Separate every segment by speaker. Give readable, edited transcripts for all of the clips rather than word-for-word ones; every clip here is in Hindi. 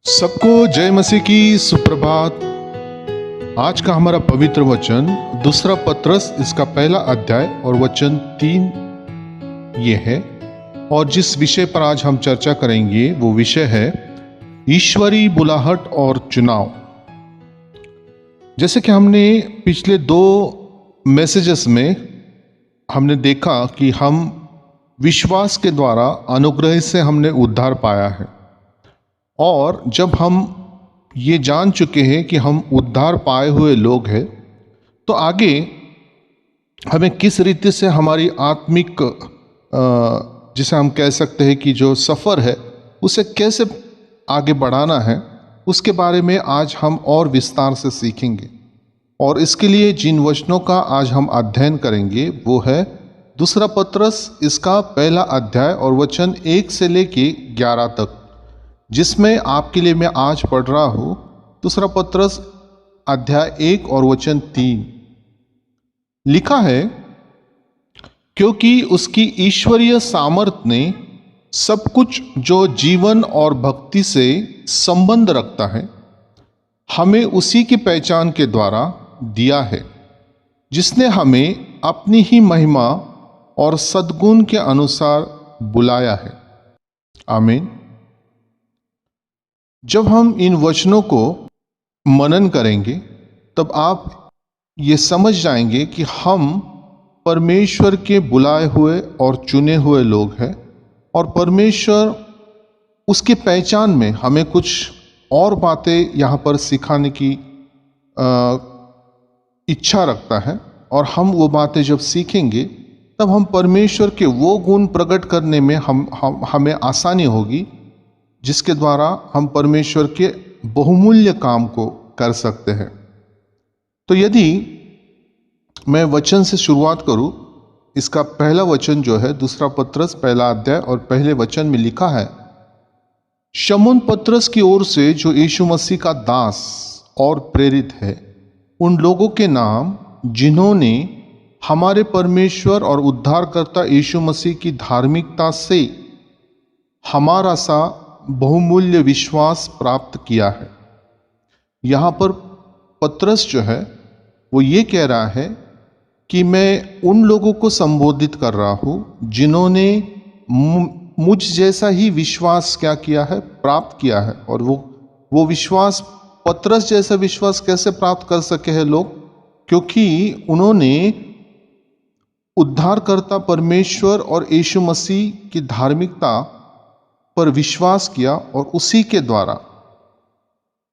Speaker 1: सबको जय मसीह की सुप्रभात। आज का हमारा पवित्र वचन दूसरा पत्रस इसका पहला अध्याय और वचन 3 ये है। और जिस विषय पर आज हम चर्चा करेंगे वो विषय है ईश्वरी बुलाहट और चुनाव। जैसे कि हमने पिछले 2 मैसेजेस में हमने देखा कि हम विश्वास के द्वारा अनुग्रह से हमने उद्धार पाया है, और जब हम ये जान चुके हैं कि हम उद्धार पाए हुए लोग हैं, तो आगे हमें किस रीति से हमारी आत्मिक जिसे हम कह सकते हैं कि जो सफ़र है उसे कैसे आगे बढ़ाना है, उसके बारे में आज हम और विस्तार से सीखेंगे। और इसके लिए जिन वचनों का आज हम अध्ययन करेंगे वो है दूसरा पत्रस इसका पहला अध्याय और वचन 1 से लेके 11 तक, जिसमें आपके लिए मैं आज पढ़ रहा हूं दूसरा पत्रस अध्याय 1 और वचन 3। लिखा है, क्योंकि उसकी ईश्वरीय सामर्थ्य ने सब कुछ जो जीवन और भक्ति से संबंध रखता है हमें उसी की पहचान के द्वारा दिया है, जिसने हमें अपनी ही महिमा और सद्गुण के अनुसार बुलाया है। आमीन। जब हम इन वचनों को मनन करेंगे तब आप ये समझ जाएंगे कि हम परमेश्वर के बुलाए हुए और चुने हुए लोग हैं, और परमेश्वर उसकी पहचान में हमें कुछ और बातें यहाँ पर सिखाने की इच्छा रखता है। और हम वो बातें जब सीखेंगे तब हम परमेश्वर के वो गुण प्रकट करने में हमें आसानी होगी, जिसके द्वारा हम परमेश्वर के बहुमूल्य काम को कर सकते हैं। तो यदि मैं वचन से शुरुआत करूं, इसका पहला वचन जो है दूसरा पत्रस पहला अध्याय और पहले वचन में लिखा है, शमौन पत्रस की ओर से जो यीशु मसीह का दास और प्रेरित है, उन लोगों के नाम जिन्होंने हमारे परमेश्वर और उद्धारकर्ता यीशु मसीह की धार्मिकता से हमारा सा बहुमूल्य विश्वास प्राप्त किया है। यहाँ पर पत्रस जो है वो ये कह रहा है कि मैं उन लोगों को संबोधित कर रहा हूँ जिन्होंने मुझ जैसा ही विश्वास क्या किया है, प्राप्त किया है। और वो विश्वास, पत्रस जैसा विश्वास कैसे प्राप्त कर सके हैं लोग? क्योंकि उन्होंने उद्धारकर्ता परमेश्वर और यीशु मसीह की धार्मिकता पर विश्वास किया, और उसी के द्वारा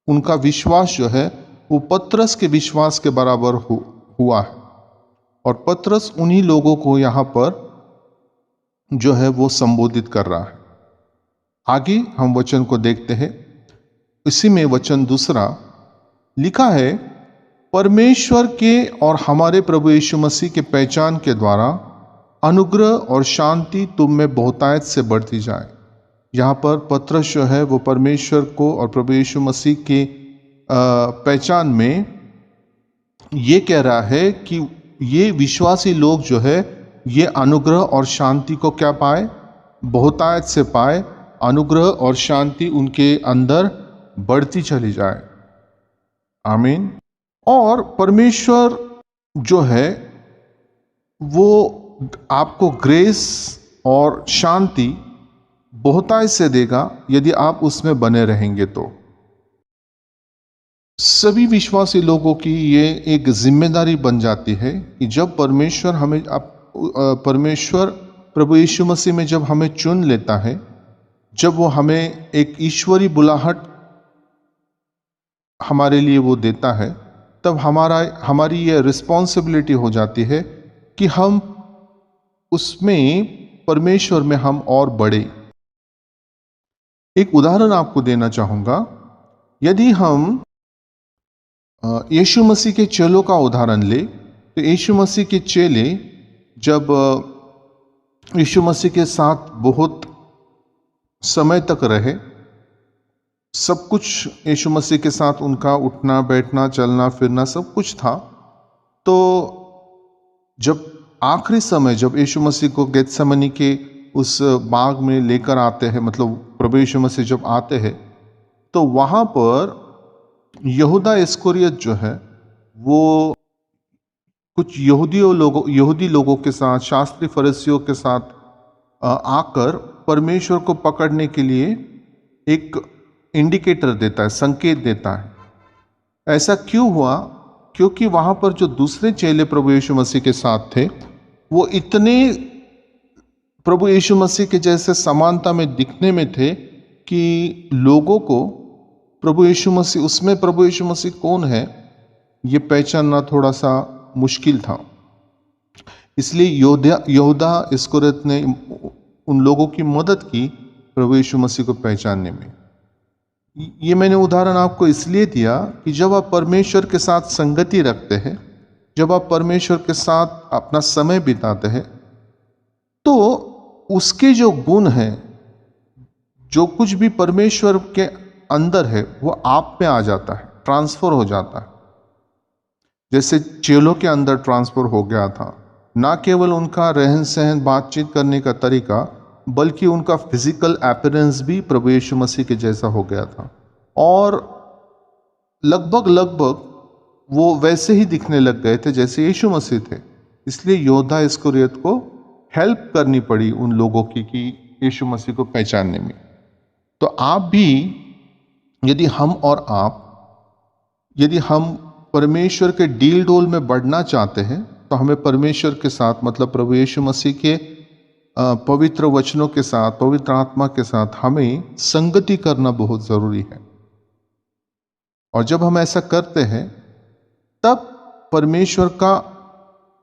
Speaker 1: उनका विश्वास जो है वो पत्रस के विश्वास के बराबर हुआ है। और पत्रस उन्हीं लोगों को यहाँ पर जो है वो संबोधित कर रहा है। आगे हम वचन को देखते हैं। इसी में वचन दूसरा लिखा है, परमेश्वर के और हमारे प्रभु यीशु मसीह के पहचान के द्वारा अनुग्रह और शांति तुम में बहुतायत से बढ़ती जाए। यहाँ पर पत्रस जो है वो परमेश्वर को और प्रभु यीशु मसीह के पहचान में ये कह रहा है कि ये विश्वासी लोग जो है ये अनुग्रह और शांति को क्या पाए? बहुतायत से पाए। अनुग्रह और शांति उनके अंदर बढ़ती चली जाए। आमीन। और परमेश्वर जो है वो आपको ग्रेस और शांति बहुतायत से देगा यदि आप उसमें बने रहेंगे। तो सभी विश्वासी लोगों की ये एक जिम्मेदारी बन जाती है कि जब परमेश्वर प्रभु यीशु मसीह में जब हमें चुन लेता है, जब वो हमें एक ईश्वरी बुलाहट हमारे लिए वो देता है, तब हमारी ये रिस्पॉन्सिबिलिटी हो जाती है कि हम उसमें परमेश्वर में हम और बढ़े। एक उदाहरण आपको देना चाहूँगा। यदि हम यीशु मसीह के चेलों का उदाहरण ले, तो यीशु मसीह के चेले जब यीशु मसीह के साथ बहुत समय तक रहे, सब कुछ यीशु मसीह के साथ उनका उठना बैठना चलना फिरना सब कुछ था, तो जब आखिरी समय जब यीशु मसीह को गेत्सेमनी के उस बाग में लेकर आते हैं, मतलब प्रभु यीशु मसीह जब आते हैं, तो वहाँ पर यहूदा इस्करियोत जो है वो कुछ यहूदी लोगों के साथ, शास्त्री फरीसियों के साथ आकर परमेश्वर को पकड़ने के लिए एक इंडिकेटर देता है, संकेत देता है। ऐसा क्यों हुआ? क्योंकि वहाँ पर जो दूसरे चेले प्रभु यीशु मसीह के साथ थे वो इतने प्रभु यीशु मसीह के जैसे समानता में दिखने में थे कि लोगों को प्रभु यीशु मसीह कौन है ये पहचानना थोड़ा सा मुश्किल था। इसलिए यहूदा इस्करियोत ने उन लोगों की मदद की प्रभु यीशु मसीह को पहचानने में। ये मैंने उदाहरण आपको इसलिए दिया कि जब आप परमेश्वर के साथ संगति रखते हैं, जब आप परमेश्वर के साथ अपना समय बिताते हैं, तो उसके जो गुण हैं, जो कुछ भी परमेश्वर के अंदर है वो आप में आ जाता है, ट्रांसफर हो जाता है। जैसे चेलों के अंदर ट्रांसफर हो गया था, ना केवल उनका रहन सहन, बातचीत करने का तरीका, बल्कि उनका फिजिकल अपीयरेंस भी प्रभु यीशु मसीह के जैसा हो गया था और लगभग वो वैसे ही दिखने लग गए थे जैसे यीशु मसीह थे। इसलिए यहूदा इस्करियोत को हेल्प करनी पड़ी उन लोगों की कि यीशु मसीह को पहचानने में। तो आप भी, यदि हम परमेश्वर के डील डोल में बढ़ना चाहते हैं, तो हमें परमेश्वर के साथ, मतलब प्रभु यीशु मसीह के पवित्र वचनों के साथ, पवित्र आत्मा के साथ हमें संगति करना बहुत जरूरी है। और जब हम ऐसा करते हैं तब परमेश्वर का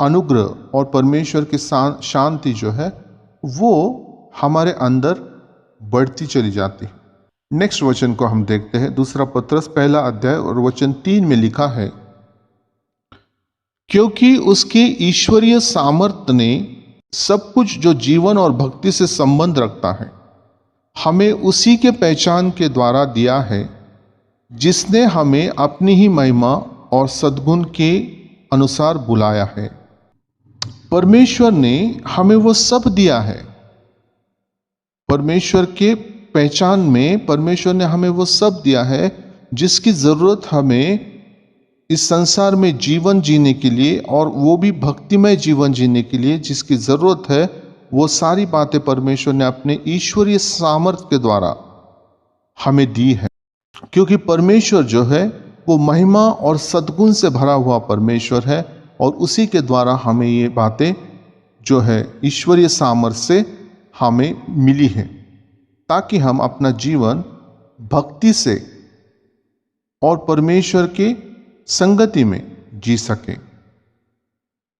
Speaker 1: अनुग्रह और परमेश्वर की शांति जो है वो हमारे अंदर बढ़ती चली जाती है। नेक्स्ट वचन को हम देखते हैं। दूसरा पत्रस 1 अध्याय और वचन 3 में लिखा है, क्योंकि उसकी ईश्वरीय सामर्थ्य ने सब कुछ जो जीवन और भक्ति से संबंध रखता है हमें उसी के पहचान के द्वारा दिया है, जिसने हमें अपनी ही महिमा और सद्गुण के अनुसार बुलाया है। परमेश्वर ने हमें वो सब दिया है। परमेश्वर के पहचान में परमेश्वर ने हमें वो सब दिया है जिसकी जरूरत हमें इस संसार में जीवन जीने के लिए, और वो भी भक्तिमय जीवन जीने के लिए जिसकी जरूरत है, वो सारी बातें परमेश्वर ने अपने ईश्वरीय सामर्थ्य के द्वारा हमें दी है। क्योंकि परमेश्वर जो है वो महिमा और सद्गुण से भरा हुआ परमेश्वर है, और उसी के द्वारा हमें ये बातें जो है ईश्वरीय सामर्थ्य से हमें मिली है, ताकि हम अपना जीवन भक्ति से और परमेश्वर के संगति में जी सकें।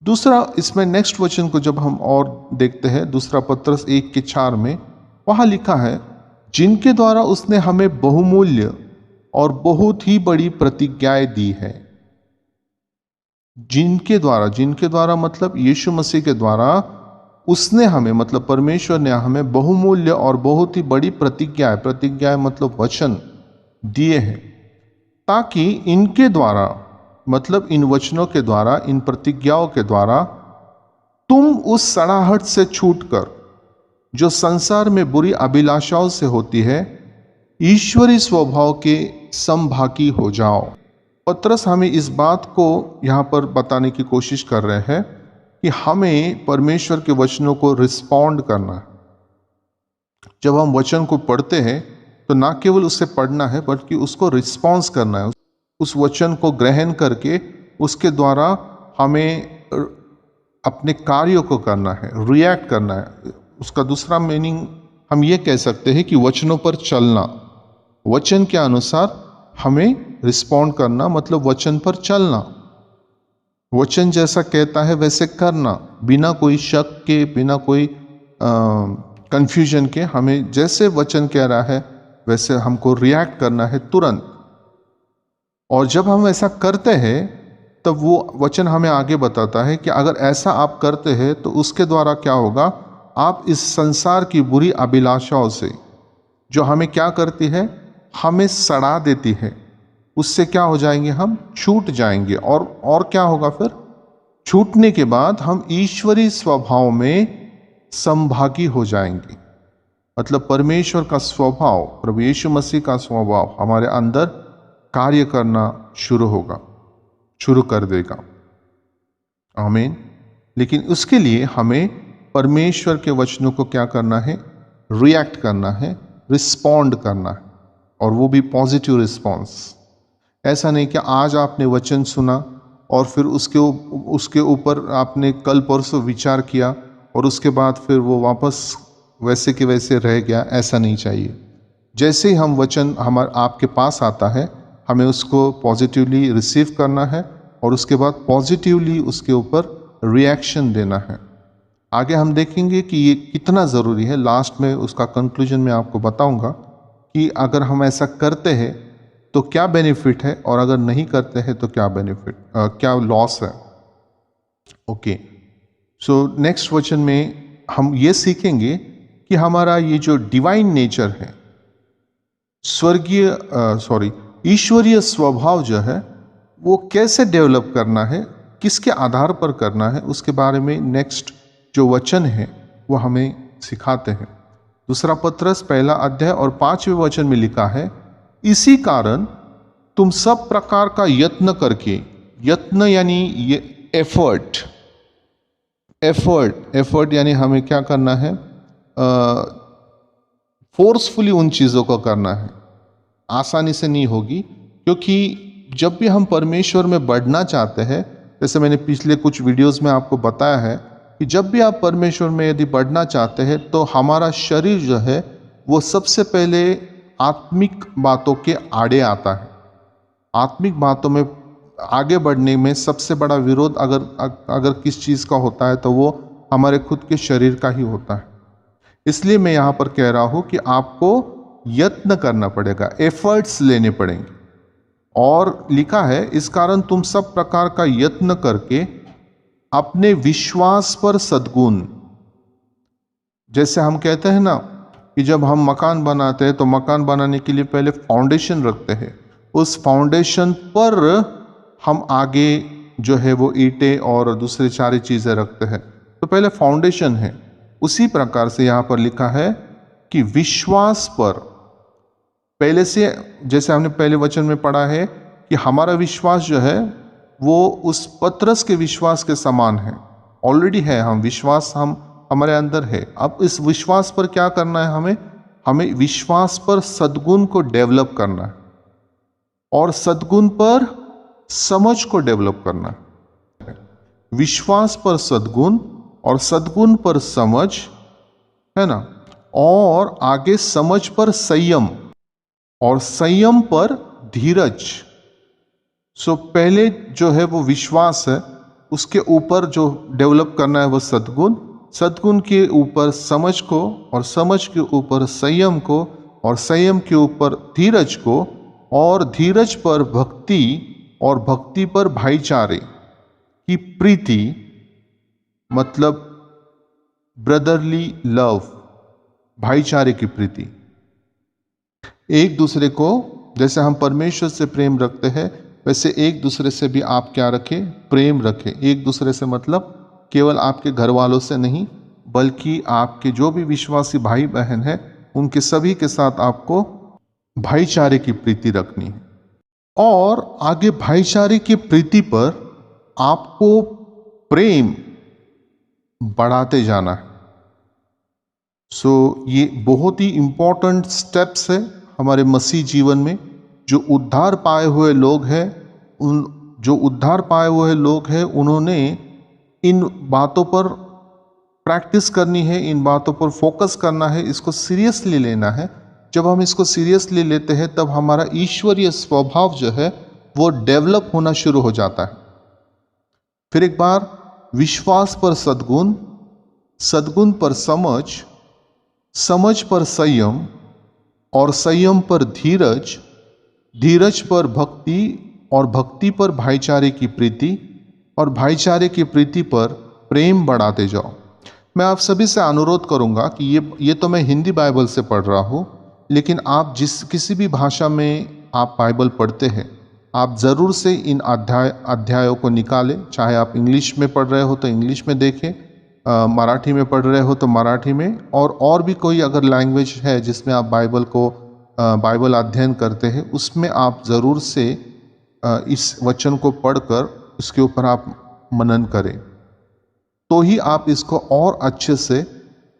Speaker 1: दूसरा, इसमें नेक्स्ट वचन को जब हम और देखते हैं, दूसरा पत्रस 1:4 में वहां लिखा है, जिनके द्वारा उसने हमें बहुमूल्य और बहुत ही बड़ी प्रतिज्ञाएं दी है। जिनके द्वारा मतलब यीशु मसीह के द्वारा उसने हमें, मतलब परमेश्वर ने हमें बहुमूल्य और बहुत ही बड़ी प्रतिज्ञाएं मतलब वचन दिए हैं, ताकि इनके द्वारा, मतलब इन वचनों के द्वारा, इन प्रतिज्ञाओं के द्वारा तुम उस सड़ाहट से छूटकर जो संसार में बुरी अभिलाषाओं से होती है, ईश्वरी स्वभाव के समभागी हो जाओ। पत्रस हमें इस बात को यहाँ पर बताने की कोशिश कर रहे हैं कि हमें परमेश्वर के वचनों को रिस्पॉन्ड करना है। जब हम वचन को पढ़ते हैं तो ना केवल उसे पढ़ना है बल्कि उसको रिस्पॉन्स करना है, उस वचन को ग्रहण करके उसके द्वारा हमें अपने कार्यों को करना है, रिएक्ट करना है। उसका दूसरा मीनिंग हम ये कह सकते हैं कि वचनों पर चलना, वचन के अनुसार हमें रिस्पॉन्ड करना, मतलब वचन पर चलना, वचन जैसा कहता है वैसे करना, बिना कोई शक के, बिना कोई कंफ्यूजन के। हमें जैसे वचन कह रहा है वैसे हमको रिएक्ट करना है तुरंत। और जब हम ऐसा करते हैं तब वो वचन हमें आगे बताता है कि अगर ऐसा आप करते हैं तो उसके द्वारा क्या होगा, आप इस संसार की बुरी अभिलाषाओं से, जो हमें क्या करती है, हमें सड़ा देती है, उससे क्या हो जाएंगे, हम छूट जाएंगे। और क्या होगा फिर, छूटने के बाद हम ईश्वरी स्वभाव में संभागी हो जाएंगे। मतलब परमेश्वर का स्वभाव, प्रभु यीशु मसीह का स्वभाव हमारे अंदर कार्य करना शुरू कर देगा। आमीन। लेकिन उसके लिए हमें परमेश्वर के वचनों को क्या करना है? रिएक्ट करना है, रिस्पॉन्ड करना है, और वो भी पॉजिटिव रिस्पॉन्स। ऐसा नहीं कि आज आपने वचन सुना और फिर उसके ऊपर आपने कल परसों विचार किया और उसके बाद फिर वो वापस वैसे के वैसे रह गया। ऐसा नहीं चाहिए। जैसे ही हम वचन आपके पास आता है, हमें उसको पॉजिटिवली रिसीव करना है और उसके बाद पॉजिटिवली उसके ऊपर रिएक्शन देना है। आगे हम देखेंगे कि ये कितना ज़रूरी है। लास्ट में उसका कंक्लूजन मैं आपको बताऊंगा कि अगर हम ऐसा करते हैं तो क्या बेनिफिट है और अगर नहीं करते हैं तो क्या लॉस है। ओके, सो नेक्स्ट वचन में हम ये सीखेंगे कि हमारा ये जो डिवाइन नेचर है, ईश्वरीय स्वभाव जो है, वो कैसे डेवलप करना है, किसके आधार पर करना है, उसके बारे में नेक्स्ट जो वचन है वो हमें सिखाते हैं। दूसरा पत्रस 1 अध्याय और 5वें वचन में लिखा है, इसी कारण तुम सब प्रकार का यत्न करके, यत्न यानी ये एफर्ट यानी हमें क्या करना है? फोर्सफुली उन चीज़ों को करना है। आसानी से नहीं होगी, क्योंकि जब भी हम परमेश्वर में बढ़ना चाहते हैं, जैसे मैंने पिछले कुछ वीडियोस में आपको बताया है कि जब भी आप परमेश्वर में यदि बढ़ना चाहते हैं तो हमारा शरीर जो है वो सबसे पहले आत्मिक बातों के आड़े आता है। आत्मिक बातों में आगे बढ़ने में सबसे बड़ा विरोध अगर किस चीज़ का होता है तो वो हमारे खुद के शरीर का ही होता है। इसलिए मैं यहाँ पर कह रहा हूँ कि आपको यत्न करना पड़ेगा, एफर्ट्स लेने पड़ेंगे। और लिखा है, इस कारण तुम सब प्रकार का यत्न करके अपने विश्वास पर सद्गुण। जैसे हम कहते हैं ना कि जब हम मकान बनाते हैं तो मकान बनाने के लिए पहले फाउंडेशन रखते हैं, उस फाउंडेशन पर हम आगे जो है वो ईंटें और दूसरी सारी चीज़ें रखते हैं। तो पहले फाउंडेशन है। उसी प्रकार से यहाँ पर लिखा है कि विश्वास पर पहले से, जैसे हमने पहले वचन में पढ़ा है कि हमारा विश्वास जो है वो उस पत्रस के विश्वास के समान है। ऑलरेडी है, हम हमारे अंदर है। अब इस विश्वास पर क्या करना है? हमें विश्वास पर सद्गुण को डेवलप करना है और सद्गुण पर समझ को डेवलप करना है। विश्वास पर सद्गुण और सद्गुण पर समझ, है ना, और आगे समझ पर संयम और संयम पर धीरज। सो पहले जो है वो विश्वास है, उसके ऊपर जो डेवलप करना है वो सद्गुण के ऊपर समझ को, और समझ के ऊपर संयम को, और संयम के ऊपर धीरज को, और धीरज पर भक्ति, और भक्ति पर भाईचारे की प्रीति, मतलब ब्रदरली लव, भाईचारे की प्रीति। एक दूसरे को, जैसे हम परमेश्वर से प्रेम रखते हैं वैसे एक दूसरे से भी आप क्या रखें? प्रेम रखें। एक दूसरे से मतलब केवल आपके घर वालों से नहीं, बल्कि आपके जो भी विश्वासी भाई बहन हैं उनके सभी के साथ आपको भाईचारे की प्रीति रखनी है। और आगे भाईचारे की प्रीति पर आपको प्रेम बढ़ाते जाना है। ये बहुत ही इंपॉर्टेंट स्टेप्स है हमारे मसीह जीवन में। जो उद्धार पाए हुए लोग हैं, उन्होंने इन बातों पर प्रैक्टिस करनी है, इन बातों पर फोकस करना है, इसको सीरियसली लेना है। जब हम इसको सीरियसली लेते हैं तब हमारा ईश्वरीय स्वभाव जो है वो डेवलप होना शुरू हो जाता है। फिर एक बार, विश्वास पर सद्गुण, सद्गुण पर समझ, समझ पर संयम, और संयम पर धीरज, धीरज पर भक्ति, और भक्ति पर भाईचारे की प्रीति, और भाईचारे की प्रीति पर प्रेम बढ़ाते जाओ। मैं आप सभी से अनुरोध करूंगा कि ये तो मैं हिंदी बाइबल से पढ़ रहा हूँ, लेकिन आप किसी भी भाषा में आप बाइबल पढ़ते हैं, आप ज़रूर से इन अध्यायों को निकालें। चाहे आप इंग्लिश में पढ़ रहे हो तो इंग्लिश में देखें, मराठी में पढ़ रहे हो तो मराठी में, और भी कोई अगर लैंग्वेज है जिसमें आप बाइबल अध्ययन करते हैं, उसमें आप ज़रूर से इस वचन को पढ़कर इसके ऊपर आप मनन करें, तो ही आप इसको और अच्छे से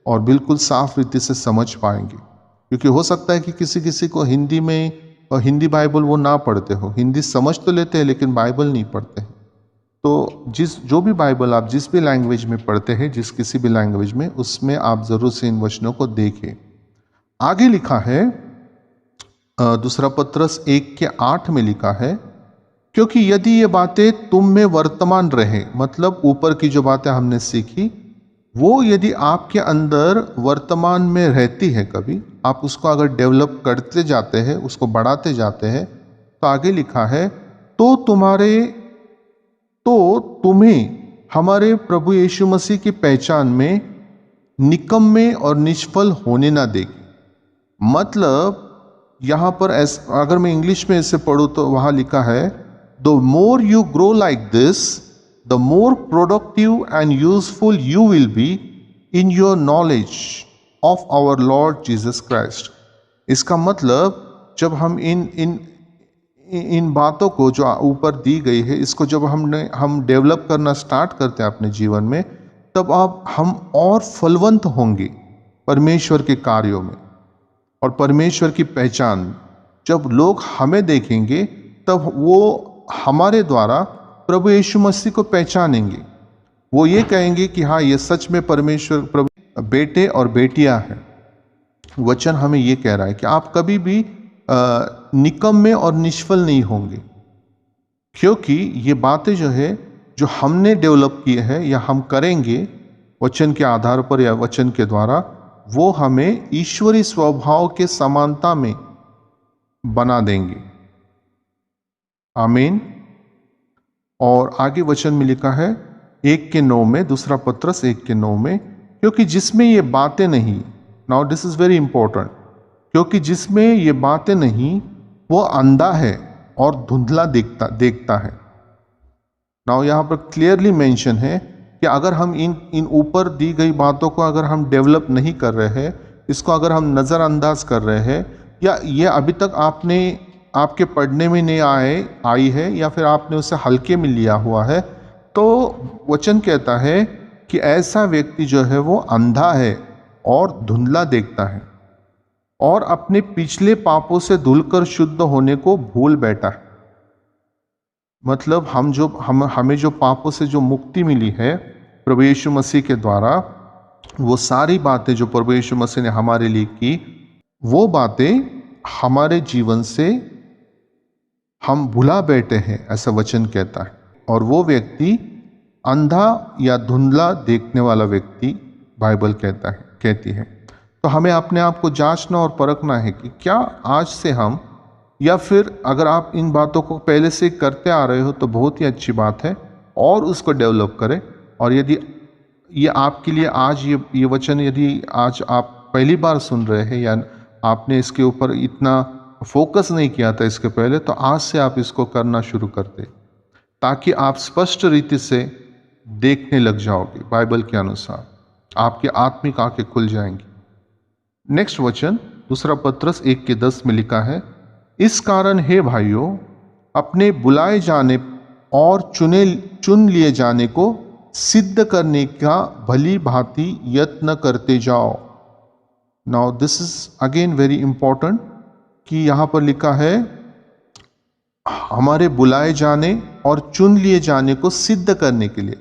Speaker 1: और बिल्कुल साफ रीति से समझ पाएंगे। क्योंकि हो सकता है कि किसी किसी को हिंदी में हिंदी बाइबल वो ना पढ़ते हो, हिंदी समझ तो लेते हैं लेकिन बाइबल नहीं पढ़ते हैं। तो जो भी बाइबल आप जिस भी लैंग्वेज में पढ़ते हैं, जिस किसी भी लैंग्वेज में, उसमें आप ज़रूर से इन वचनों को देखें। आगे लिखा है दूसरा पत्रस 1:8 में लिखा है, क्योंकि यदि ये बातें तुम में वर्तमान रहे, मतलब ऊपर की जो बातें हमने सीखी वो यदि आपके अंदर वर्तमान में रहती है, कभी आप उसको अगर डेवलप करते जाते हैं, उसको बढ़ाते जाते हैं, तो आगे लिखा है तो तुम्हें हमारे प्रभु यीशु मसीह की पहचान में निकम्मे और निष्फल होने ना देगी। मतलब यहाँ पर अगर मैं इंग्लिश में इसे पढ़ूँ तो वहाँ लिखा है, the more you grow like this, the more productive and useful you will be in your knowledge of our Lord Jesus Christ। इसका मतलब जब हम इन बातों को जो ऊपर दी गई है, इसको जब हम डेवलप करना स्टार्ट करते हैं अपने जीवन में, तब हम और फलवंत होंगे परमेश्वर के कार्यों में और परमेश्वर की पहचान। जब लोग हमें देखेंगे तब वो हमारे द्वारा प्रभु यीशु मसीह को पहचानेंगे। वो ये कहेंगे कि हाँ, ये सच में परमेश्वर प्रभु बेटे और बेटियां हैं। वचन हमें ये कह रहा है कि आप कभी भी निकम्मे और निष्फल नहीं होंगे, क्योंकि ये बातें जो हमने डेवलप की है या हम करेंगे वचन के आधार पर या वचन के द्वारा, वो हमें ईश्वरीय स्वभाव के समानता में बना देंगे। आमीन। और आगे वचन में लिखा है 1:9 में, दूसरा पत्रस 1:9 में, क्योंकि जिसमें ये बातें नहीं, now this is very important, क्योंकि जिसमें ये बातें नहीं वो अंधा है और धुंधला देखता है। नाउ यहाँ पर क्लियरली मेंशन है कि अगर हम इन ऊपर दी गई बातों को अगर हम डेवलप नहीं कर रहे हैं, इसको अगर हम नज़रअंदाज कर रहे हैं, या ये अभी तक आपके पढ़ने में नहीं आई है, या फिर आपने उसे हल्के में लिया हुआ है, तो वचन कहता है कि ऐसा व्यक्ति जो है वो अंधा है और धुंधला देखता है और अपने पिछले पापों से धुलकर शुद्ध होने को भूल बैठा है। मतलब हमें जो पापों से जो मुक्ति मिली है प्रभु यीशु मसीह के द्वारा, वो सारी बातें जो प्रभु यीशु मसीह ने हमारे लिए की, वो बातें हमारे जीवन से हम भुला बैठे हैं, ऐसा वचन कहता है। और वो व्यक्ति अंधा या धुंधला देखने वाला व्यक्ति बाइबल कहती है। तो हमें अपने आप को जांचना और परखना है कि क्या आज से हम, या फिर अगर आप इन बातों को पहले से करते आ रहे हो तो बहुत ही अच्छी बात है, और उसको डेवलप करें। और यदि ये आपके लिए आज ये वचन यदि आज आप पहली बार सुन रहे हैं या आपने इसके ऊपर इतना फोकस नहीं किया था इसके पहले, तो आज से आप इसको करना शुरू कर दें, ताकि आप स्पष्ट रीति से देखने लग जाओगे बाइबल के अनुसार, आपकी आत्मिक आंखें खुल जाएंगी। नेक्स्ट वचन दूसरा पत्रस 1:10 में लिखा है, इस कारण हे भाइयों, अपने बुलाए जाने और चुन लिए जाने को सिद्ध करने का भली भांति यत्न करते जाओ। Now this is again very important कि यहाँ पर लिखा है हमारे बुलाए जाने और चुन लिए जाने को सिद्ध करने के लिए।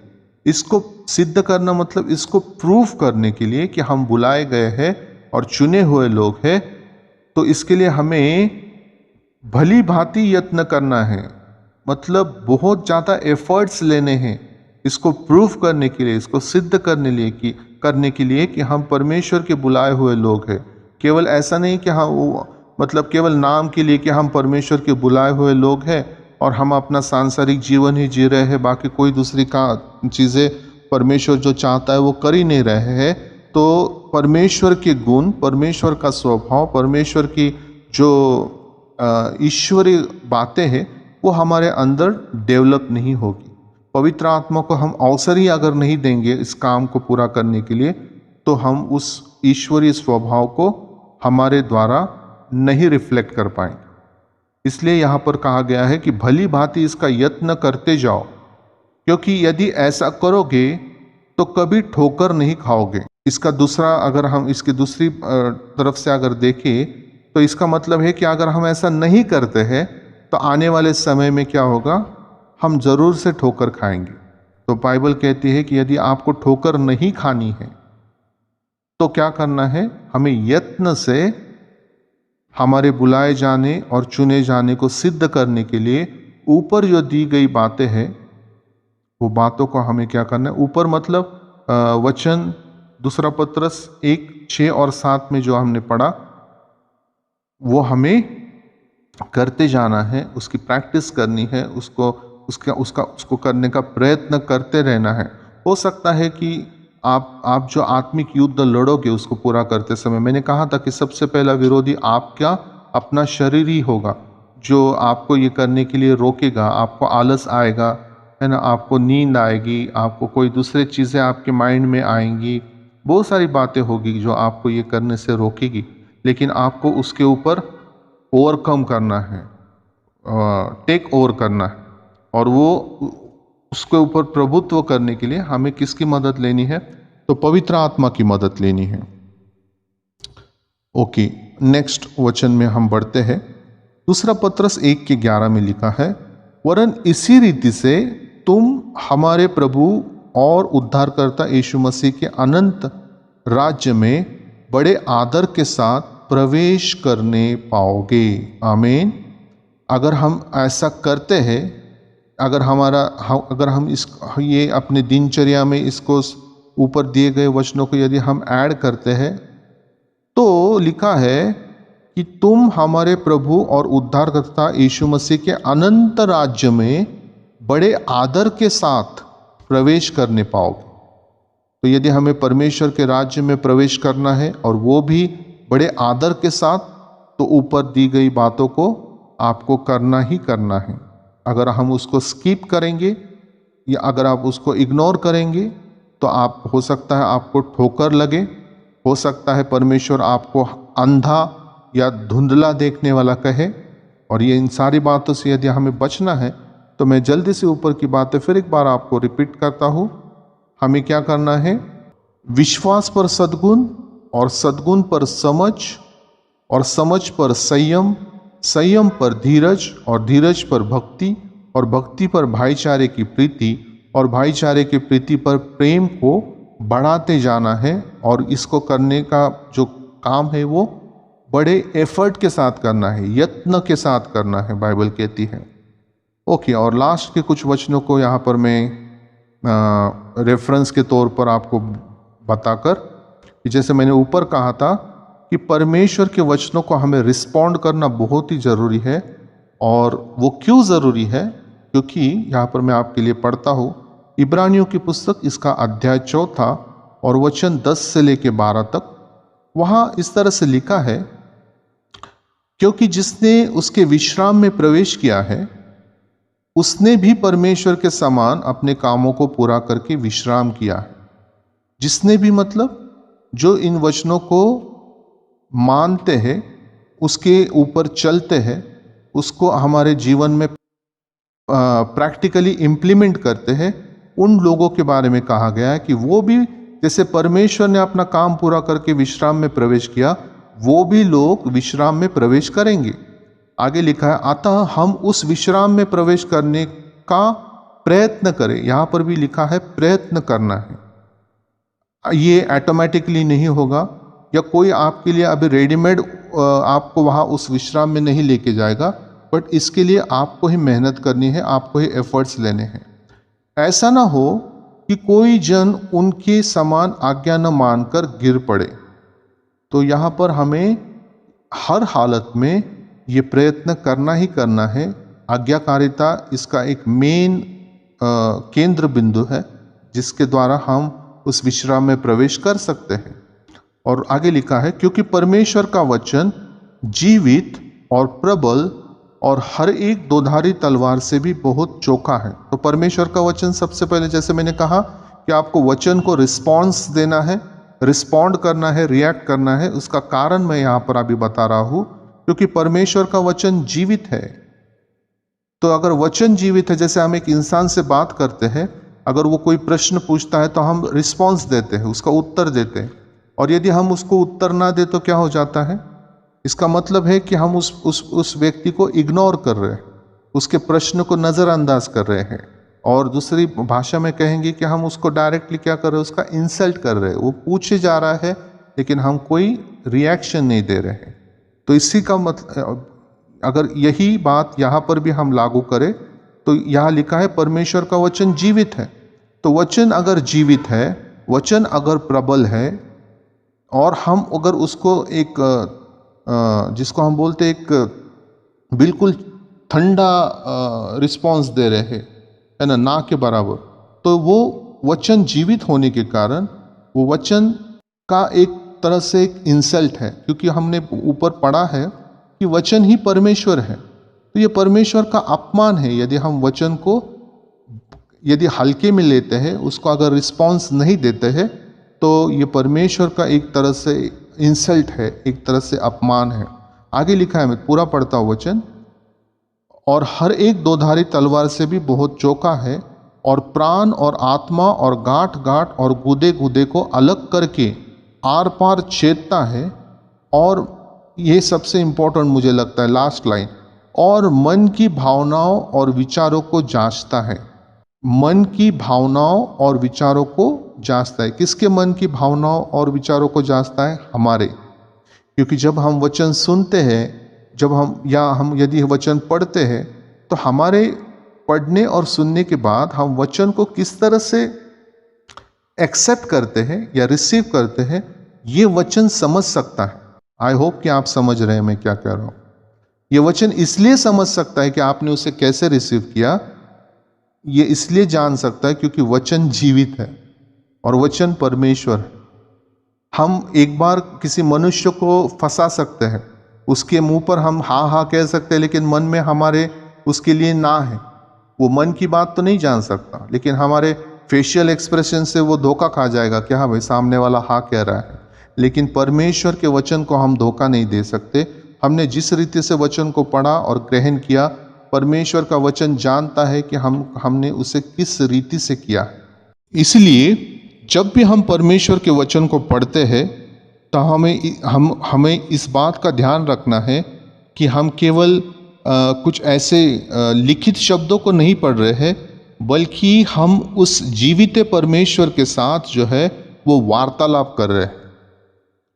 Speaker 1: इसको सिद्ध करना मतलब इसको प्रूफ करने के लिए कि हम बुलाए गए हैं और चुने हुए लोग हैं, तो इसके लिए हमें भली भांति यत्न करना है। मतलब बहुत ज़्यादा एफर्ट्स लेने हैं इसको प्रूफ करने के लिए, इसको सिद्ध करने के लिए कि हम परमेश्वर के बुलाए हुए लोग हैं। केवल ऐसा नहीं कि मतलब केवल नाम के लिए कि हम परमेश्वर के बुलाए हुए लोग हैं और हम अपना सांसारिक जीवन ही जी रहे हैं, बाकी कोई दूसरी चीज़ें परमेश्वर जो चाहता है वो कर ही नहीं रहे हैं। तो परमेश्वर के गुण, परमेश्वर का स्वभाव, परमेश्वर की जो ईश्वरीय बातें हैं वो हमारे अंदर डेवलप नहीं होगी। पवित्र आत्मा को हम अवसर ही अगर नहीं देंगे इस काम को पूरा करने के लिए, तो हम उस ईश्वरीय स्वभाव को हमारे द्वारा नहीं रिफ्लेक्ट कर पाएंगे। इसलिए यहाँ पर कहा गया है कि भली भांति इसका यत्न करते जाओ, क्योंकि यदि ऐसा करोगे तो कभी ठोकर नहीं खाओगे। इसका दूसरा, अगर हम इसकी दूसरी तरफ से अगर देखें तो इसका मतलब है कि अगर हम ऐसा नहीं करते हैं तो आने वाले समय में क्या होगा, हम जरूर से ठोकर खाएंगे। तो बाइबल कहती है कि यदि आपको ठोकर नहीं खानी है तो क्या करना है, हमें यत्न से हमारे बुलाए जाने और चुने जाने को सिद्ध करने के लिए ऊपर जो दी गई बातें हैं वो बातों को हमें क्या करना है। ऊपर मतलब वचन दूसरा पत्रस 1:6 और 7 में जो हमने पढ़ा वो हमें करते जाना है, उसकी प्रैक्टिस करनी है, उसको करने का प्रयत्न करते रहना है। हो सकता है कि आप जो आत्मिक युद्ध लड़ोगे उसको पूरा करते समय, मैंने कहा था कि सबसे पहला विरोधी आपका अपना शरीर ही होगा, जो आपको ये करने के लिए रोकेगा। आपको आलस आएगा, है ना, आपको नींद आएगी, आपको कोई दूसरे चीज़ें आपके माइंड में आएंगी, बहुत सारी बातें होगी जो आपको ये करने से रोकेगी। लेकिन आपको उसके ऊपर ओवरकम करना है, टेक ओवर करना है, और वो उसके ऊपर प्रभुत्व करने के लिए हमें किसकी मदद लेनी है, तो पवित्र आत्मा की मदद लेनी है। ओके, नेक्स्ट वचन में हम बढ़ते हैं। दूसरा पत्रस 1:11 में लिखा है, वरन इसी रीति से तुम हमारे प्रभु और उद्धारकर्ता यीशु मसीह के अनंत राज्य में बड़े आदर के साथ प्रवेश करने पाओगे। आमीन। अगर हम ऐसा करते हैं, अगर हम ये अपने दिनचर्या में इसको ऊपर दिए गए वचनों को यदि हम ऐड करते हैं तो लिखा है कि तुम हमारे प्रभु और उद्धारकर्ता यीशु मसीह के अनंत राज्य में बड़े आदर के साथ प्रवेश करने पाओगे। तो यदि हमें परमेश्वर के राज्य में प्रवेश करना है और वो भी बड़े आदर के साथ, तो ऊपर दी गई बातों को आपको करना ही करना है। अगर हम उसको स्किप करेंगे या अगर आप उसको इग्नोर करेंगे तो आप, हो सकता है आपको ठोकर लगे, हो सकता है परमेश्वर आपको अंधा या धुंधला देखने वाला कहे। और ये इन सारी बातों से यदि हमें बचना है तो मैं जल्दी से ऊपर की बातें फिर एक बार आपको रिपीट करता हूँ। हमें क्या करना है, विश्वास पर सद्गुण, और सद्गुण पर समझ, और समझ पर संयम, संयम पर धीरज, और धीरज पर भक्ति, और भक्ति पर भाईचारे की प्रीति, और भाईचारे की प्रीति पर प्रेम को बढ़ाते जाना है। और इसको करने का जो काम है वो बड़े एफर्ट के साथ करना है, यत्न के साथ करना है, बाइबल कहती है। ओके, और लास्ट के कुछ वचनों को यहाँ पर मैं रेफरेंस के तौर पर आपको बताकर, जैसे मैंने ऊपर कहा था कि परमेश्वर के वचनों को हमें रिस्पॉन्ड करना बहुत ही ज़रूरी है। और वो क्यों ज़रूरी है, क्योंकि यहाँ पर मैं आपके लिए पढ़ता हूँ इब्रानियों की पुस्तक, इसका अध्याय 4 और वचन 10 से लेके 12 तक। वहाँ इस तरह से लिखा है, क्योंकि जिसने उसके विश्राम में प्रवेश किया है उसने भी परमेश्वर के समान अपने कामों को पूरा करके विश्राम किया है। जिसने भी मतलब जो इन वचनों को मानते हैं, उसके ऊपर चलते हैं, उसको हमारे जीवन में प्रैक्टिकली इम्प्लीमेंट करते हैं, उन लोगों के बारे में कहा गया है कि वो भी जैसे परमेश्वर ने अपना काम पूरा करके विश्राम में प्रवेश किया, वो भी लोग विश्राम में प्रवेश करेंगे। आगे लिखा है, अतः हम उस विश्राम में प्रवेश करने का प्रयत्न करें। यहाँ पर भी लिखा है प्रयत्न करना है। ये ऑटोमेटिकली नहीं होगा, या कोई आपके लिए अभी रेडीमेड आपको वहाँ उस विश्राम में नहीं लेके जाएगा, बट इसके लिए आपको ही मेहनत करनी है, आपको ही एफर्ट्स लेने हैं। ऐसा ना हो कि कोई जन उनके समान आज्ञा न मानकर गिर पड़े। तो यहाँ पर हमें हर हालत में ये प्रयत्न करना ही करना है। आज्ञाकारिता इसका एक मेन केंद्र बिंदु है जिसके द्वारा हम उस विश्राम में प्रवेश कर सकते हैं। और आगे लिखा है, क्योंकि परमेश्वर का वचन जीवित और प्रबल और हर एक दोधारी तलवार से भी बहुत चोखा है। तो परमेश्वर का वचन, सबसे पहले जैसे मैंने कहा कि आपको वचन को रिस्पॉन्स देना है, रिस्पॉन्ड करना है, रिएक्ट करना है। उसका कारण मैं यहाँ पर अभी बता रहा हूँ, क्योंकि परमेश्वर का वचन जीवित है। तो अगर वचन जीवित है, जैसे हम एक इंसान से बात करते हैं, अगर वो कोई प्रश्न पूछता है तो हम रिस्पॉन्स देते हैं, उसका उत्तर देते हैं। और यदि हम उसको उत्तर ना दे तो क्या हो जाता है? इसका मतलब है कि हम उस व्यक्ति को इग्नोर कर रहे हैं, उसके प्रश्न को नज़रअंदाज कर रहे हैं। और दूसरी भाषा में कहेंगे कि हम उसको डायरेक्टली क्या कर रहे हैं? उसका इंसल्ट कर रहे हैं। वो पूछे जा रहा है लेकिन हम कोई रिएक्शन नहीं दे रहे हैं। तो इसी का मतलब, अगर यही बात यहाँ पर भी हम लागू करें तो यहाँ लिखा है परमेश्वर का वचन जीवित है। तो वचन अगर जीवित है, वचन अगर प्रबल है, और हम अगर उसको एक जिसको हम बोलते एक बिल्कुल ठंडा रिस्पांस दे रहे हैं, है ना, ना के बराबर, तो वो वचन जीवित होने के कारण वो वचन का एक तरह से एक इंसल्ट है, क्योंकि हमने ऊपर पढ़ा है कि वचन ही परमेश्वर है। तो ये परमेश्वर का अपमान है यदि हम वचन को यदि हल्के में लेते हैं, उसको अगर रिस्पांस नहीं देते हैं, तो ये परमेश्वर का एक तरह से इंसल्ट है, एक तरह से अपमान है। आगे लिखा है, मैं पूरा पढ़ता हूँ वचन। और हर एक दोधारी तलवार से भी बहुत चोखा है, और प्राण और आत्मा और गांठ गांठ और गुदे गुदे को अलग करके आर पार छेदता है। और ये सबसे इंपॉर्टेंट मुझे लगता है, लास्ट लाइन, और मन की भावनाओं और विचारों को जांचता है। मन की भावनाओं और विचारों को जांचता है। किसके मन की भावनाओं और विचारों को जांचता है? हमारे। क्योंकि जब हम वचन सुनते हैं, जब हम यदि वचन पढ़ते हैं, तो हमारे पढ़ने और सुनने के बाद हम वचन को किस तरह से एक्सेप्ट करते हैं या रिसीव करते हैं, ये वचन समझ सकता है। आई होप कि आप समझ रहे हैं मैं क्या कह रहा हूँ। ये वचन इसलिए समझ सकता है कि आपने उसे कैसे रिसीव किया, ये इसलिए जान सकता है क्योंकि वचन जीवित है और वचन परमेश्वर है। हम एक बार किसी मनुष्य को फंसा सकते हैं, उसके मुंह पर हम हाँ हाँ कह सकते हैं, लेकिन मन में हमारे उसके लिए ना है। वो मन की बात तो नहीं जान सकता, लेकिन हमारे फेशियल एक्सप्रेशन से वो धोखा खा जाएगा कि हाँ भाई सामने वाला हाँ कह रहा है। लेकिन परमेश्वर के वचन को हम धोखा नहीं दे सकते। हमने जिस रीति से वचन को पढ़ा और ग्रहण किया, परमेश्वर का वचन जानता है कि हमने उसे किस रीति से किया। इसलिए जब भी हम परमेश्वर के वचन को पढ़ते हैं तो हमें इस बात का ध्यान रखना है कि हम केवल कुछ ऐसे लिखित शब्दों को नहीं पढ़ रहे हैं, बल्कि हम उस जीवित परमेश्वर के साथ जो है वो वार्तालाप कर रहे हैं,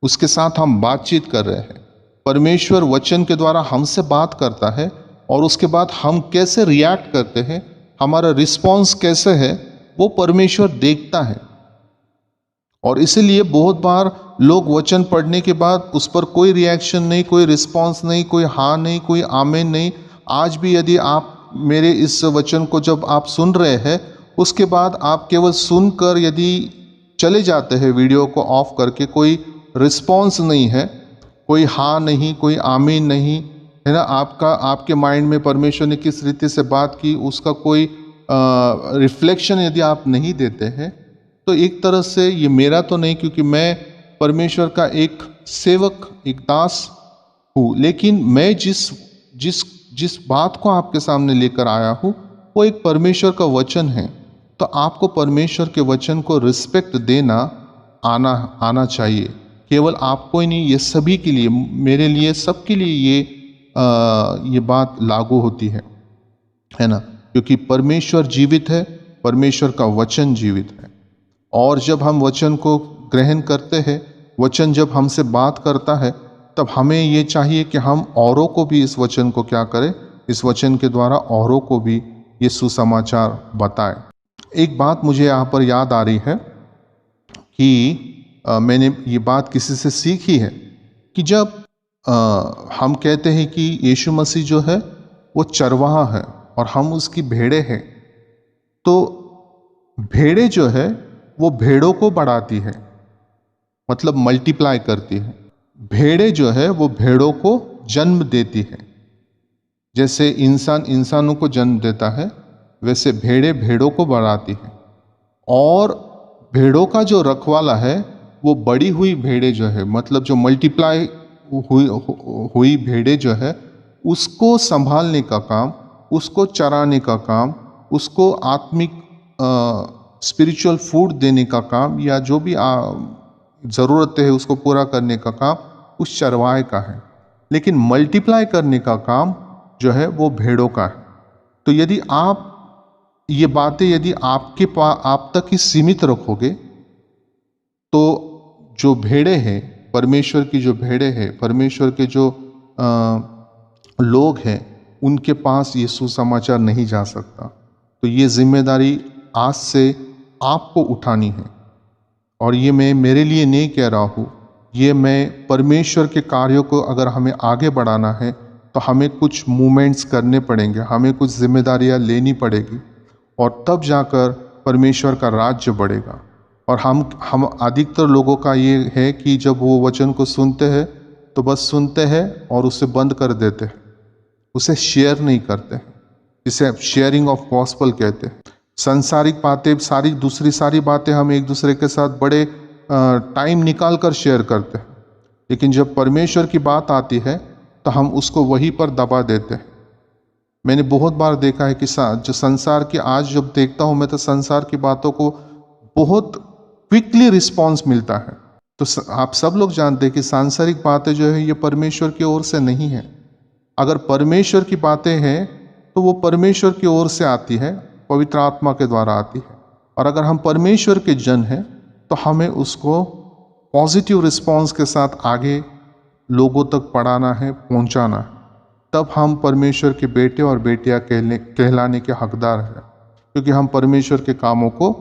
Speaker 1: उसके साथ हम बातचीत कर रहे हैं। परमेश्वर वचन के द्वारा हमसे बात करता है और उसके बाद हम कैसे रिएक्ट करते हैं, हमारा रिस्पॉन्स कैसे है, वो परमेश्वर देखता है। और इसीलिए बहुत बार लोग वचन पढ़ने के बाद उस पर कोई रिएक्शन नहीं, कोई रिस्पॉन्स नहीं, कोई हाँ नहीं, कोई आमीन नहीं। आज भी यदि आप मेरे इस वचन को जब आप सुन रहे हैं, उसके बाद आप केवल सुनकर यदि चले जाते हैं वीडियो को ऑफ करके, कोई रिस्पॉन्स नहीं है, कोई हाँ नहीं, कोई आमीन नहीं, है ना, आपके माइंड में परमेश्वर ने किस रीति से बात की उसका कोई रिफ्लेक्शन यदि आप नहीं देते हैं, तो एक तरह से ये मेरा तो नहीं, क्योंकि मैं परमेश्वर का एक सेवक, एक दास हूँ, लेकिन मैं जिस बात को आपके सामने लेकर आया हूँ वो एक परमेश्वर का वचन है। तो आपको परमेश्वर के वचन को रिस्पेक्ट देना आना चाहिए। केवल आपको ही नहीं, ये सभी के लिए, मेरे लिए, सबके लिए ये बात लागू होती है ना, क्योंकि परमेश्वर जीवित है, परमेश्वर का वचन जीवित है। और जब हम वचन को ग्रहण करते हैं, वचन जब हमसे बात करता है, तब हमें ये चाहिए कि हम औरों को भी इस वचन को क्या करें, इस वचन के द्वारा औरों को भी ये सुसमाचार बताएं। एक बात मुझे यहाँ पर याद आ रही है कि मैंने ये बात किसी से सीखी है कि जब हम कहते हैं कि यीशु मसीह जो है वो चरवाहा है और हम उसकी भेड़ें हैं, तो भेड़ें जो है वो भेड़ों को बढ़ाती है, मतलब मल्टीप्लाई करती है। भेड़ें जो है वो भेड़ों को जन्म देती है। जैसे इंसान इंसानों को जन्म देता है, वैसे भेड़ें भेड़ों को बढ़ाती है। और भेड़ों का जो रखवाला है वो बड़ी हुई भेड़ें जो है, मतलब जो मल्टीप्लाई हुई भेड़ें जो है, उसको संभालने का काम, उसको चराने का काम, उसको आत्मिक स्पिरिचुअल फूड देने का काम, या जो भी ज़रूरत है उसको पूरा करने का काम उस चरवाहे का है। लेकिन मल्टीप्लाई करने का काम जो है वो भेड़ों का है। तो यदि आप ये बातें यदि आप तक ही सीमित रखोगे, तो जो भेड़ें हैं, परमेश्वर की जो भेड़ें हैं, परमेश्वर के जो लोग हैं, उनके पास ये सुसमाचार नहीं जा सकता। तो ये जिम्मेदारी आज से आपको उठानी है। और ये मैं मेरे लिए नहीं कह रहा हूँ, ये मैं परमेश्वर के कार्यों को अगर हमें आगे बढ़ाना है तो हमें कुछ मूवमेंट्स करने पड़ेंगे, हमें कुछ जिम्मेदारियाँ लेनी पड़ेगी, और तब जाकर परमेश्वर का राज्य बढ़ेगा। और हम अधिकतर लोगों का ये है कि जब वो वचन को सुनते हैं तो बस सुनते हैं और उसे बंद कर देते हैं, उसे शेयर नहीं करते हैं, जिसे शेयरिंग ऑफ गॉस्पल कहते हैं। सांसारिक बातें, दूसरी सारी बातें हम एक दूसरे के साथ बड़े टाइम निकाल कर शेयर करते हैं, लेकिन जब परमेश्वर की बात आती है तो हम उसको वहीं पर दबा देते हैं। मैंने बहुत बार देखा है कि जो संसार की, आज जब देखता हूँ मैं, तो संसार की बातों को बहुत क्विकली रिस्पॉन्स मिलता है। तो आप सब लोग जानते हैं कि सांसारिक बातें जो है ये परमेश्वर की ओर से नहीं है। अगर परमेश्वर की बातें हैं तो वो परमेश्वर की ओर से आती है, पवित्र आत्मा के द्वारा आती है। और अगर हम परमेश्वर के जन हैं तो हमें उसको पॉजिटिव रिस्पॉन्स के साथ आगे लोगों तक पढ़ाना है, पहुंचाना है। तब हम परमेश्वर के बेटे और बेटियां कहलाने के हकदार हैं, क्योंकि हम परमेश्वर के कामों को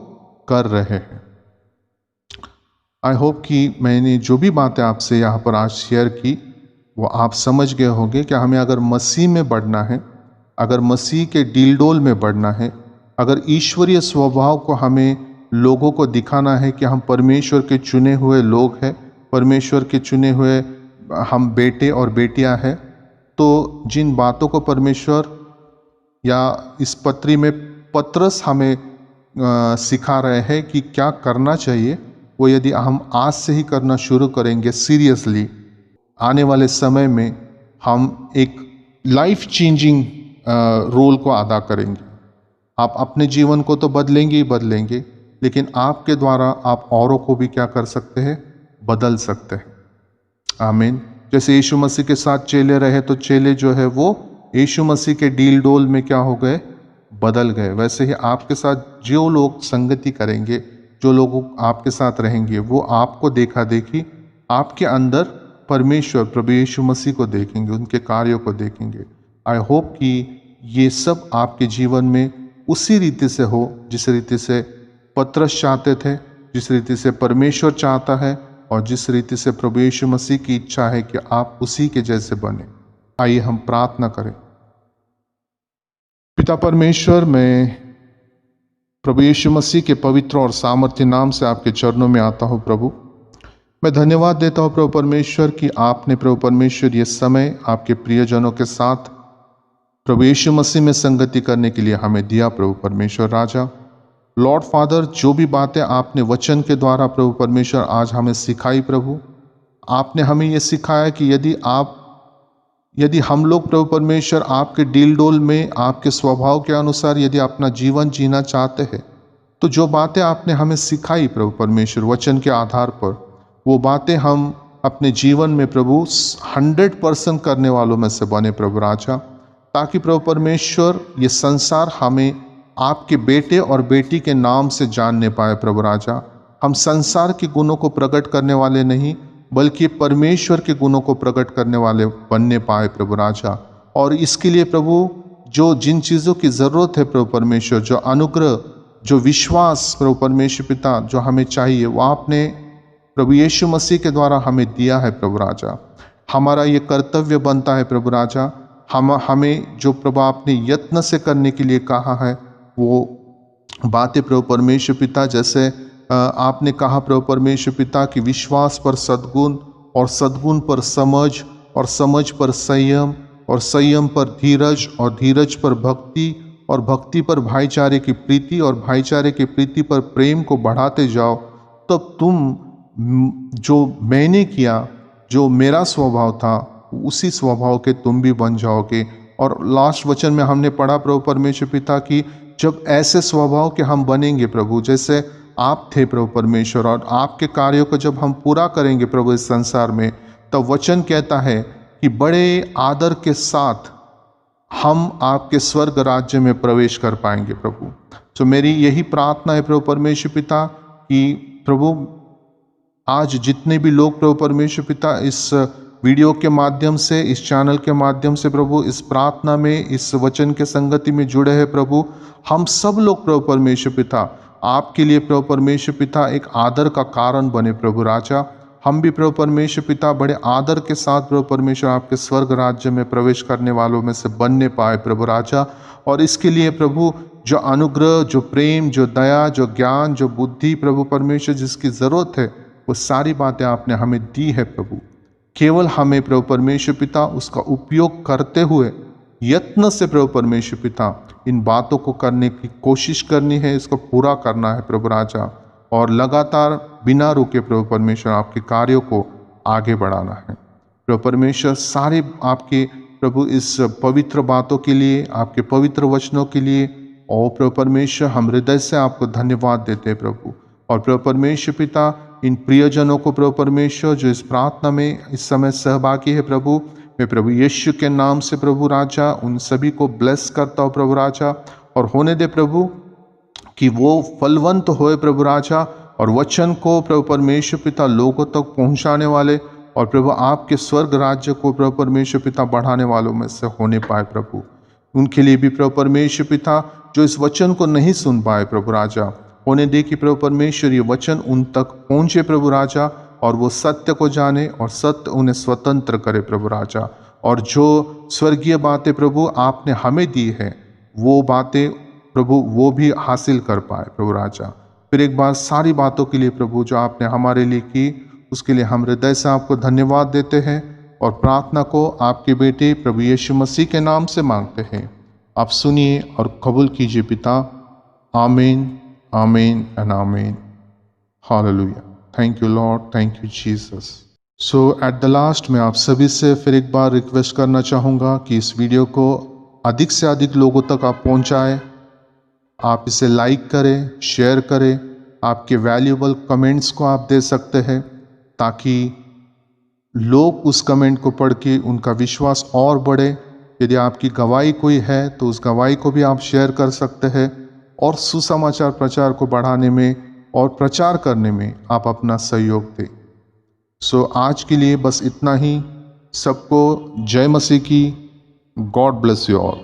Speaker 1: कर रहे हैं। आई होप कि मैंने जो भी बातें आपसे यहाँ पर आज शेयर की वो आप समझ गए होंगे कि हमें अगर मसीह में बढ़ना है, अगर मसीह के डीलडोल में बढ़ना है, अगर ईश्वरीय स्वभाव को हमें लोगों को दिखाना है कि हम परमेश्वर के चुने हुए लोग हैं, परमेश्वर के चुने हुए हम बेटे और बेटियां हैं, तो जिन बातों को परमेश्वर या इस पत्री में पत्रस हमें सिखा रहे हैं कि क्या करना चाहिए, वो यदि हम आज से ही करना शुरू करेंगे सीरियसली, आने वाले समय में हम एक लाइफ चेंजिंग रोल को अदा करेंगे। आप अपने जीवन को तो बदलेंगे ही बदलेंगे, लेकिन आपके द्वारा आप औरों को भी क्या कर सकते हैं, बदल सकते हैं। आमीन। जैसे यीशु मसीह के साथ चेले रहे तो चेले जो है वो यीशु मसीह के डील डोल में क्या हो गए, बदल गए। वैसे ही आपके साथ जो लोग संगति करेंगे, जो लोग आपके साथ रहेंगे, वो आपको देखा देखी आपके अंदर परमेश्वर प्रभु यीशु मसीह को देखेंगे, उनके कार्यों को देखेंगे। आई होप कि ये सब आपके जीवन में उसी रीति से हो जिस रीति से पत्रस चाहते थे, जिस रीति से परमेश्वर चाहता है, और जिस रीति से प्रभु यीशु मसीह की इच्छा है कि आप उसी के जैसे बने। आइए हम प्रार्थना करें। पिता परमेश्वर, मैं प्रभु यीशु मसीह के पवित्र और सामर्थ्य नाम से आपके चरणों में आता हूँ। प्रभु, मैं धन्यवाद देता हूँ प्रभु परमेश्वर कि आपने प्रभु परमेश्वर ये समय आपके प्रियजनों के साथ प्रभु यीशु मसीह में संगति करने के लिए हमें दिया। प्रभु परमेश्वर राजा, लॉर्ड फादर, जो भी बातें आपने वचन के द्वारा प्रभु परमेश्वर आज हमें सिखाई, प्रभु आपने हमें ये सिखाया कि यदि हम लोग प्रभु परमेश्वर आपके डील डोल में, आपके स्वभाव के अनुसार यदि अपना जीवन जीना चाहते हैं, तो जो बातें आपने हमें सिखाई प्रभु परमेश्वर वचन के आधार पर, वो बातें हम अपने जीवन में प्रभु 100% करने वालों में से बने प्रभु राजा, ताकि प्रभु परमेश्वर ये संसार हमें आपके बेटे और बेटी के नाम से जानने पाए। प्रभु राजा, हम संसार के गुणों को प्रकट करने वाले नहीं, बल्कि परमेश्वर के गुणों को प्रकट करने वाले बनने पाए प्रभु राजा। और इसके लिए प्रभु जिन चीज़ों की ज़रूरत है प्रभु परमेश्वर, जो अनुग्रह, जो विश्वास प्रभु परमेश्वर पिता जो हमें चाहिए, वो आपने प्रभु यीशु मसीह के द्वारा हमें दिया है प्रभु राजा। हमारा ये कर्तव्य बनता है प्रभु राजा, हमें जो प्रभु आपने यत्न से करने के लिए कहा है वो बातें प्रभु परमेश्वर पिता, जैसे आपने कहा प्रभु परमेश्वर पिता कि विश्वास पर सद्गुण, और सद्गुण पर समझ, और समझ पर संयम, और संयम पर धीरज और धीरज पर भक्ति और भक्ति पर भाईचारे की प्रीति और भाईचारे की प्रीति पर प्रेम को बढ़ाते जाओ, तब तुम जो मैंने किया, जो मेरा स्वभाव था, उसी स्वभाव के तुम भी बन जाओगे। और लास्ट वचन में हमने पढ़ा प्रभु परमेश्वर पिता की, जब ऐसे स्वभाव के हम बनेंगे प्रभु, जैसे आप थे प्रभु परमेश्वर, और आपके कार्यों को जब हम पूरा करेंगे प्रभु इस संसार में, तब वचन कहता है कि बड़े आदर के साथ हम आपके स्वर्ग राज्य में प्रवेश कर पाएंगे प्रभु। तो मेरी यही प्रार्थना है प्रभु परमेश्वर पिता कि प्रभु आज जितने भी लोग प्रभु परमेश्वर पिता इस वीडियो के माध्यम से, इस चैनल के माध्यम से प्रभु इस प्रार्थना में, इस वचन के संगति में जुड़े हैं प्रभु, हम सब लोग प्रभु परमेश्वर पिता आपके लिए प्रभु परमेश्वर पिता एक आदर का कारण बने प्रभु राजा। हम भी प्रभु परमेश्वर पिता बड़े आदर के साथ प्रभु परमेश्वर आपके स्वर्ग राज्य में प्रवेश करने वालों में से बनने पाए प्रभु राजा। और इसके लिए प्रभु जो अनुग्रह, जो प्रेम, जो दया, जो ज्ञान, जो बुद्धि प्रभु परमेश्वर जिसकी ज़रूरत है, वो सारी बातें आपने हमें दी है प्रभु। केवल हमें प्रभु परमेश्वर पिता उसका उपयोग करते हुए यत्न से प्रभु परमेश्वर पिता इन बातों को करने की कोशिश करनी है, इसको पूरा करना है प्रभु राजा, और लगातार बिना रुके प्रभु परमेश्वर आपके कार्यों को आगे बढ़ाना है प्रभु परमेश्वर। सारे आपके प्रभु इस पवित्र बातों के लिए, आपके पवित्र वचनों के लिए, और प्रभु परमेश्वर हम हृदय से आपको धन्यवाद देते हैं प्रभु। और प्रभु परमेश्वर पिता इन प्रियजनों को प्रभु परमेश्वर जो इस प्रार्थना में इस समय सहभागी है प्रभु, मैं प्रभु यीशु के नाम से प्रभु राजा उन सभी को ब्लेस करता हूँ प्रभु राजा। और होने दे प्रभु कि वो फलवंत होए प्रभु राजा, और वचन को प्रभु परमेश्वर पिता लोगों तक पहुंचाने वाले, और प्रभु आपके स्वर्ग राज्य को प्रभु परमेश्वर पिता बढ़ाने वालों में से होने पाए प्रभु। उनके लिए भी प्रभु परमेश्वर पिता जो इस वचन को नहीं सुन पाए प्रभु राजा, होने दे कि प्रभु परमेश्वर ये वचन उन तक पहुंचे प्रभु राजा, और वो सत्य को जाने और सत्य उन्हें स्वतंत्र करे प्रभु राजा। और जो स्वर्गीय बातें प्रभु आपने हमें दी है, वो बातें प्रभु वो भी हासिल कर पाए प्रभु राजा। फिर एक बार सारी बातों के लिए प्रभु जो आपने हमारे लिए की, उसके लिए हम हृदय से आपको धन्यवाद देते हैं, और प्रार्थना को आपके बेटे प्रभु यीशु मसीह के नाम से मांगते हैं। आप सुनिए और कबूल कीजिए पिता। आमीन, आमीन एंड आमीन। Hallelujah. Thank you Lord, thank you Jesus. So at the last मैं आप सभी से फिर एक बार रिक्वेस्ट करना चाहूँगा कि इस वीडियो को अधिक से अधिक लोगों तक आप पहुँचाएँ। आप इसे लाइक करें, शेयर करें, आपके वैल्यूएबल कमेंट्स को आप दे सकते हैं, ताकि लोग उस कमेंट को पढ़ के उनका विश्वास और बढ़े। यदि आपकी गवाही कोई है तो उस गवाही को भी आप शेयर कर सकते हैं, और सुसमाचार प्रचार को बढ़ाने में और प्रचार करने में आप अपना सहयोग दें। सो आज के लिए बस इतना ही। सबको जय मसीह की। God bless you all.